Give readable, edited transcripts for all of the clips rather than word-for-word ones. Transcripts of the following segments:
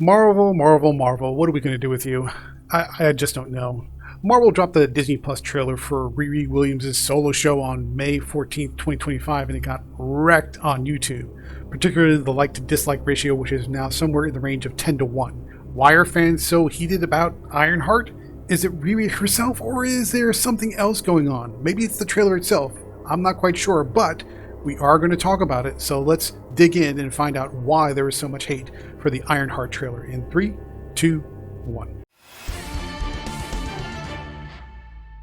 Marvel, what are we going to do with you? I just don't know. Marvel dropped the Disney Plus trailer for Riri Williams' solo show on May 14th, 2025, and it got wrecked on YouTube, particularly the like to dislike ratio, which is now somewhere in the range of 10 to 1. Why are fans so heated about Ironheart? Is it Riri herself, or is there something else going on? Maybe it's the trailer itself. I'm not quite sure, but we are going to talk about it, so let's dig in and find out why there is so much hate for the Ironheart trailer in 3, 2, 1.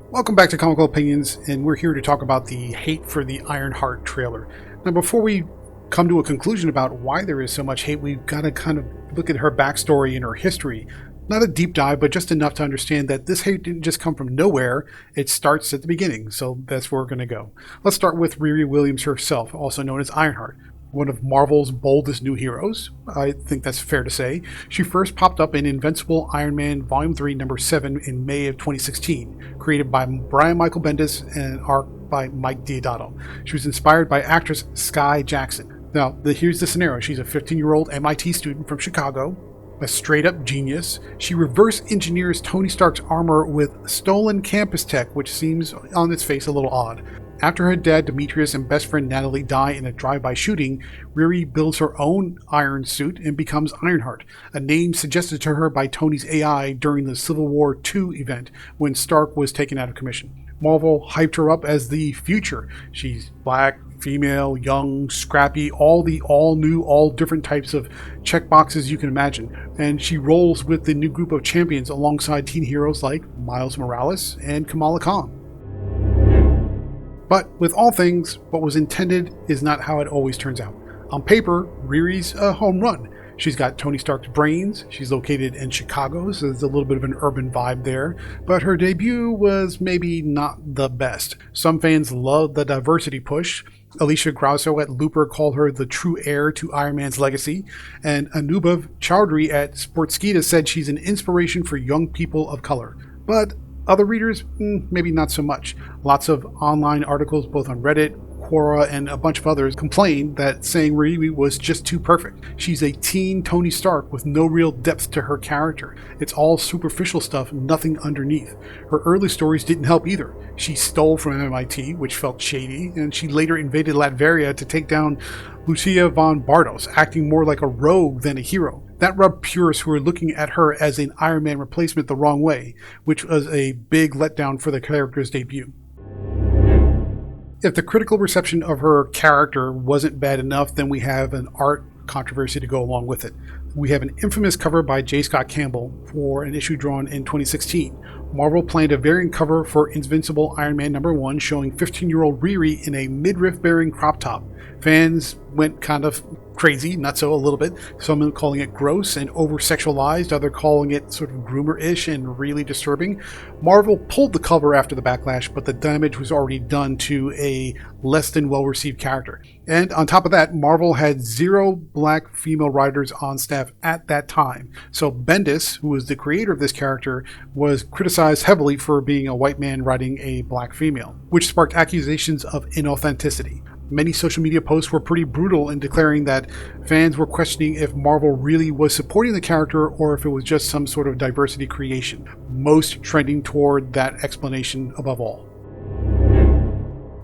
Welcome back to Comical Opinions, and we're here to talk about the hate for the Ironheart trailer. Now, before we come to a conclusion about why there is so much hate, we've got to kind of look at her backstory and her history. Not a deep dive, but just enough to understand that this hate didn't just come from nowhere. It starts at the beginning, so that's where we're going to go. Let's start with Riri Williams herself, also known as Ironheart, one of Marvel's boldest new heroes. I think that's fair to say. She first popped up in Invincible Iron Man Volume 3, Number 7 in May of 2016, created by Brian Michael Bendis and art by Mike Deodato. She was inspired by actress Sky Jackson. Now, here's the scenario. She's a 15-year-old MIT student from Chicago, a straight-up genius. She reverse engineers Tony Stark's armor with stolen campus tech, which seems on its face a little odd. After her dad Demetrius and best friend Natalie die in a drive-by shooting, Riri builds her own iron suit and becomes Ironheart, a name suggested to her by Tony's AI during the Civil War II event when Stark was taken out of commission. Marvel hyped her up as the future. She's black, female, young, scrappy, all new, all different types of checkboxes you can imagine. And she rolls with the new group of champions alongside teen heroes like Miles Morales and Kamala Khan. But with all things, what was intended is not how it always turns out. On paper, Riri's a home run. She's got Tony Stark's brains, she's located in Chicago, so there's a little bit of an urban vibe there, but her debut was maybe not the best. Some fans love the diversity push. Alicia Grasso at Looper called her the true heir to Iron Man's legacy, and Anubhav Chowdhury at Sportskeeda said she's an inspiration for young people of color. But other readers, maybe not so much. Lots of online articles, both on Reddit, Quora, and a bunch of others, complained that saying Riri was just too perfect. She's a teen Tony Stark with no real depth to her character. It's all superficial stuff, nothing underneath. Her early stories didn't help either. She stole from MIT, which felt shady, and she later invaded Latveria to take down Lucia von Bardos, acting more like a rogue than a hero. That rubbed purists who were looking at her as an Iron Man replacement the wrong way, which was a big letdown for the character's debut. If the critical reception of her character wasn't bad enough, then we have an art controversy to go along with it. We have an infamous cover by J. Scott Campbell for an issue drawn in 2016. Marvel planned a variant cover for Invincible Iron Man number 1 showing 15-year-old Riri in a midriff-bearing crop top. Fans went kind of crazy, not so a little bit. Some calling it gross and over-sexualized, other calling it sort of groomer-ish and really disturbing. Marvel pulled the cover after the backlash, but the damage was already done to a less than well-received character. And on top of that, Marvel had 0 black female writers on staff at that time. So Bendis, who was the creator of this character, was criticized heavily for being a white man writing a black female, which sparked accusations of inauthenticity. Many social media posts were pretty brutal in declaring that fans were questioning if Marvel really was supporting the character or if it was just some sort of diversity creation, most trending toward that explanation above all.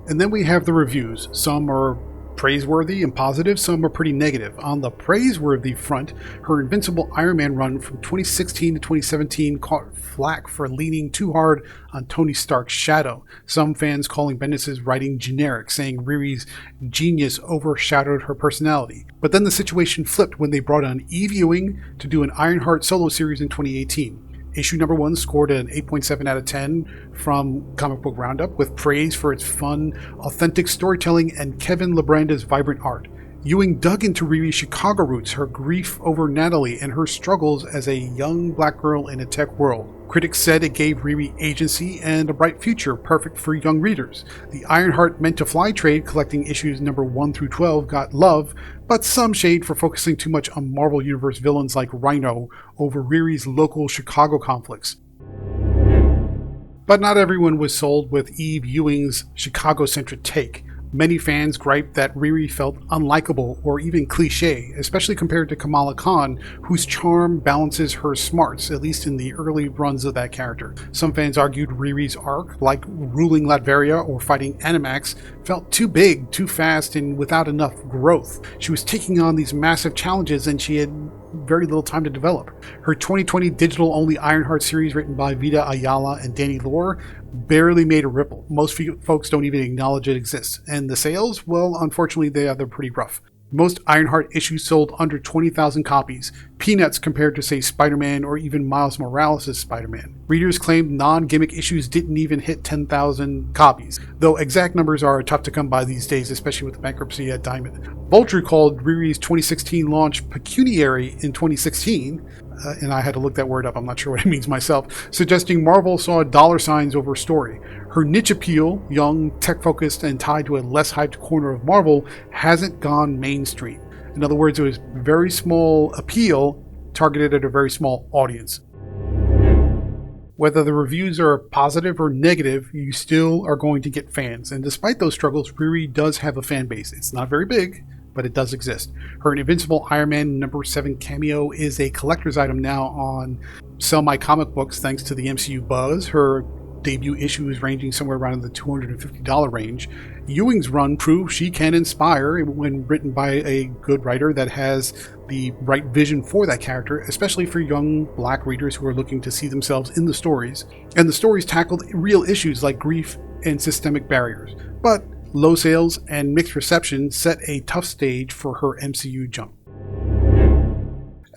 And then we have the reviews. Some are praiseworthy and positive, some are pretty negative. On the praiseworthy front, her Invincible Iron Man run from 2016 to 2017 caught flack for leaning too hard on Tony Stark's shadow. Some fans calling Bendis' writing generic, saying Riri's genius overshadowed her personality. But then the situation flipped when they brought on Eve Ewing to do an Ironheart solo series in 2018. Issue number 1 scored an 8.7 out of 10 from Comic Book Roundup, with praise for its fun, authentic storytelling and Kevin Labranda's vibrant art. Ewing dug into Riri's Chicago roots, her grief over Natalie, and her struggles as a young black girl in a tech world. Critics said it gave Riri agency and a bright future, perfect for young readers. The Ironheart Meant to Fly trade, collecting issues number 1 through 12, got love, but some shade for focusing too much on Marvel Universe villains like Rhino over Riri's local Chicago conflicts. But not everyone was sold with Eve Ewing's Chicago-centric take. Many fans griped that Riri felt unlikable or even cliche, especially compared to Kamala Khan, whose charm balances her smarts, at least in the early runs of that character. Some fans argued Riri's arc, like ruling Latveria or fighting Animax, felt too big, too fast, and without enough growth. She was taking on these massive challenges and she had very little time to develop. Her 2020 digital-only Ironheart series, written by Vita Ayala and Danny Lore, barely made a ripple. Most folks don't even acknowledge it exists. And the sales, well, unfortunately, they're pretty rough. Most Ironheart issues sold under 20,000 copies, peanuts compared to, say, Spider-Man or even Miles Morales' Spider-Man. Readers claimed non-gimmick issues didn't even hit 10,000 copies, though exact numbers are tough to come by these days, especially with the bankruptcy at Diamond. Vulture called Riri's 2016 launch pecuniary in 2016, and I had to look that word up, I'm not sure what it means myself, suggesting Marvel saw dollar signs over story. Her niche appeal, young, tech-focused, and tied to a less hyped corner of Marvel, hasn't gone mainstream. In other words, it was very small appeal targeted at a very small audience. Whether the reviews are positive or negative, you still are going to get fans. And despite those struggles, Riri does have a fan base. It's not very big, but it does exist. Her Invincible Iron Man number 7 cameo is a collector's item now on Sell My Comic Books thanks to the MCU buzz. Her debut issue is ranging somewhere around the $250 range. Ewing's run proves she can inspire when written by a good writer that has the right vision for that character, especially for young black readers who are looking to see themselves in the stories. And the stories tackled real issues like grief and systemic barriers. But low sales and mixed reception set a tough stage for her MCU jump.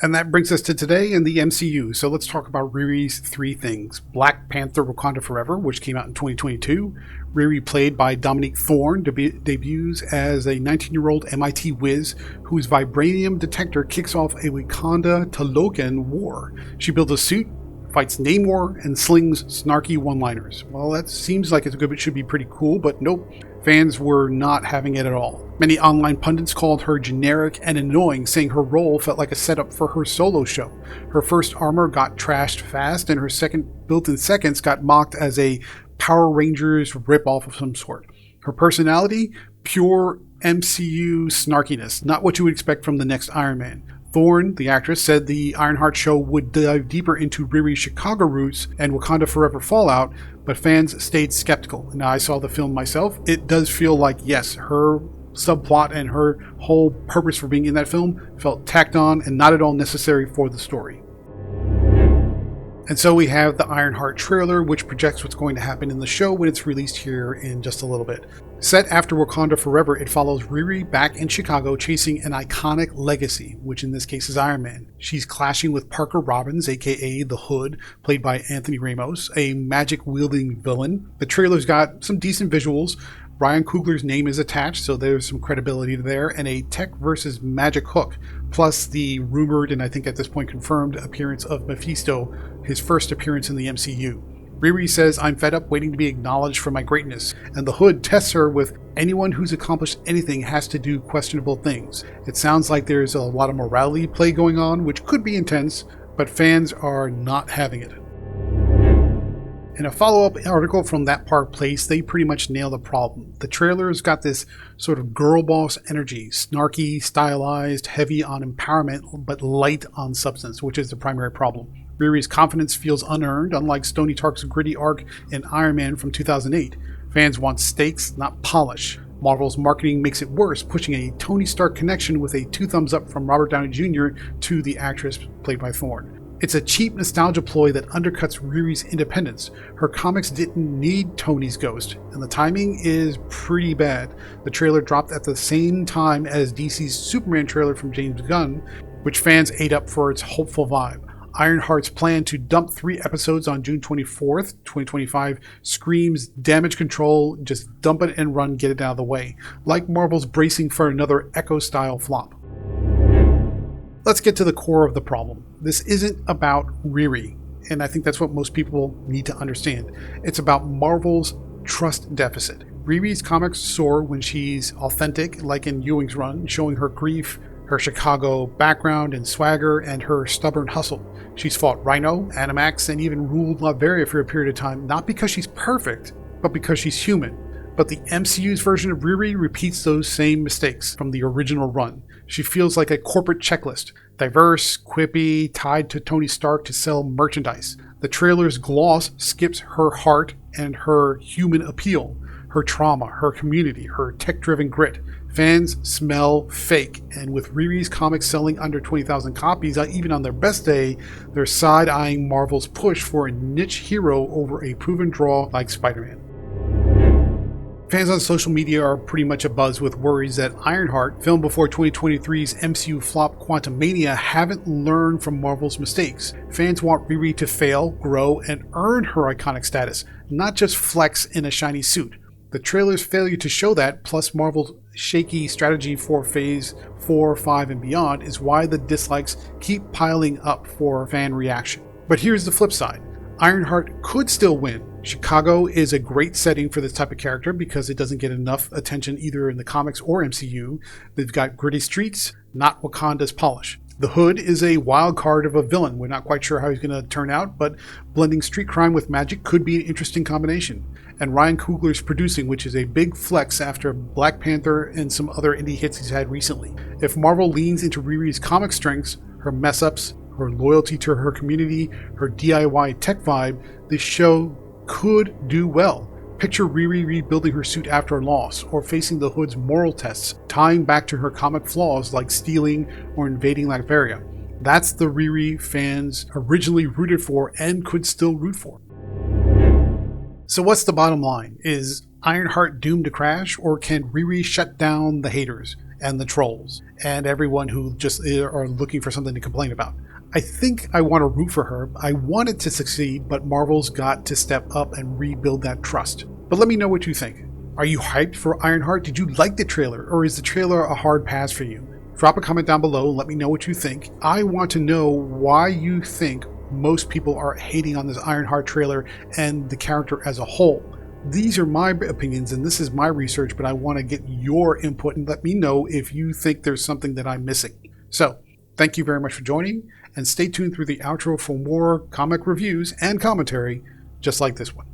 And that brings us to today in the MCU. So let's talk about Riri's 3 things. Black Panther Wakanda Forever, which came out in 2022. Riri, played by Dominique Thorne, debuts as a 19-year-old MIT whiz whose vibranium detector kicks off a Wakanda Talokan war. She builds a suit, fights Namor, and slings snarky one-liners. Well, that seems like it should be pretty cool, but nope. Fans were not having it at all. Many online pundits called her generic and annoying, saying her role felt like a setup for her solo show. Her first armor got trashed fast, and her second built-in seconds got mocked as a Power Rangers ripoff of some sort. Her personality? Pure MCU snarkiness, not what you would expect from the next Iron Man. Thorne, the actress, said the Ironheart show would dive deeper into Riri's Chicago roots and Wakanda Forever fallout, but fans stayed skeptical. Now, I saw the film myself. It does feel like, yes, her subplot and her whole purpose for being in that film felt tacked on and not at all necessary for the story. And so we have the Ironheart trailer, which projects what's going to happen in the show when it's released here in just a little bit. Set after Wakanda Forever, it follows Riri back in Chicago chasing an iconic legacy, which in this case is Iron Man. She's clashing with Parker Robbins, aka The Hood, played by Anthony Ramos, a magic-wielding villain. The trailer's got some decent visuals. Ryan Coogler's name is attached, so there's some credibility there, and a tech versus magic hook, plus the rumored, and I think at this point confirmed, appearance of Mephisto, his first appearance in the MCU. Riri says, "I'm fed up waiting to be acknowledged for my greatness," and the Hood tests her with, "Anyone who's accomplished anything has to do questionable things." It sounds like there's a lot of morality play going on, which could be intense, but fans are not having it. In a follow-up article from That Park Place, they pretty much nail the problem. The trailer's got this sort of girl boss energy, snarky, stylized, heavy on empowerment, but light on substance, which is the primary problem. Riri's confidence feels unearned, unlike Tony Stark's gritty arc in Iron Man from 2008. Fans want stakes, not polish. Marvel's marketing makes it worse, pushing a Tony Stark connection with a 2 thumbs up from Robert Downey Jr. to the actress played by Thorne. It's a cheap nostalgia ploy that undercuts Riri's independence. Her comics didn't need Tony's ghost, and the timing is pretty bad. The trailer dropped at the same time as DC's Superman trailer from James Gunn, which fans ate up for its hopeful vibe. Ironheart's plan to dump 3 episodes on June 24th, 2025 screams damage control, just dump it and run, get it out of the way. Like Marvel's bracing for another Echo-style flop. Let's get to the core of the problem. This isn't about Riri, and I think that's what most people need to understand. It's about Marvel's trust deficit. Riri's comics soar when she's authentic, like in Ewing's run, showing her grief, her Chicago background and swagger, and her stubborn hustle. She's fought Rhino, Animax, and even ruled Latveria for a period of time, not because she's perfect, but because she's human. But the MCU's version of Riri repeats those same mistakes from the original run. She feels like a corporate checklist, diverse, quippy, tied to Tony Stark to sell merchandise. The trailer's gloss skips her heart and her human appeal, her trauma, her community, her tech-driven grit. Fans smell fake, and with Riri's comics selling under 20,000 copies, even on their best day, they're side-eyeing Marvel's push for a niche hero over a proven draw like Spider-Man. Fans on social media are pretty much abuzz with worries that Ironheart, filmed before 2023's MCU flop Quantumania, haven't learned from Marvel's mistakes. Fans want Riri to fail, grow, and earn her iconic status, not just flex in a shiny suit. The trailer's failure to show that, plus Marvel's shaky strategy for Phase 4, 5, and beyond, is why the dislikes keep piling up for fan reaction. But here's the flip side. Ironheart could still win. Chicago is a great setting for this type of character because it doesn't get enough attention either in the comics or MCU. They've got gritty streets, not Wakanda's polish. The Hood is a wild card of a villain. We're not quite sure how he's going to turn out, but blending street crime with magic could be an interesting combination. And Ryan Coogler's producing, which is a big flex after Black Panther and some other indie hits he's had recently. If Marvel leans into Riri's comic strengths, her mess-ups, her loyalty to her community, her DIY tech vibe, this show could do well. Picture Riri rebuilding her suit after a loss, or facing the Hood's moral tests, tying back to her comic flaws like stealing or invading Latveria. That's the Riri fans originally rooted for and could still root for. So what's the bottom line? Is Ironheart doomed to crash, or can Riri shut down the haters and the trolls and everyone who just are looking for something to complain about? I think I want to root for her. I want it to succeed, but Marvel's got to step up and rebuild that trust. But let me know what you think. Are you hyped for Ironheart? Did you like the trailer, or is the trailer a hard pass for you? Drop a comment down below and let me know what you think. I want to know why you think most people are hating on this Ironheart trailer and the character as a whole. These are my opinions and this is my research, but I want to get your input and let me know if you think there's something that I'm missing. So, thank you very much for joining, and stay tuned through the outro for more comic reviews and commentary just like this one.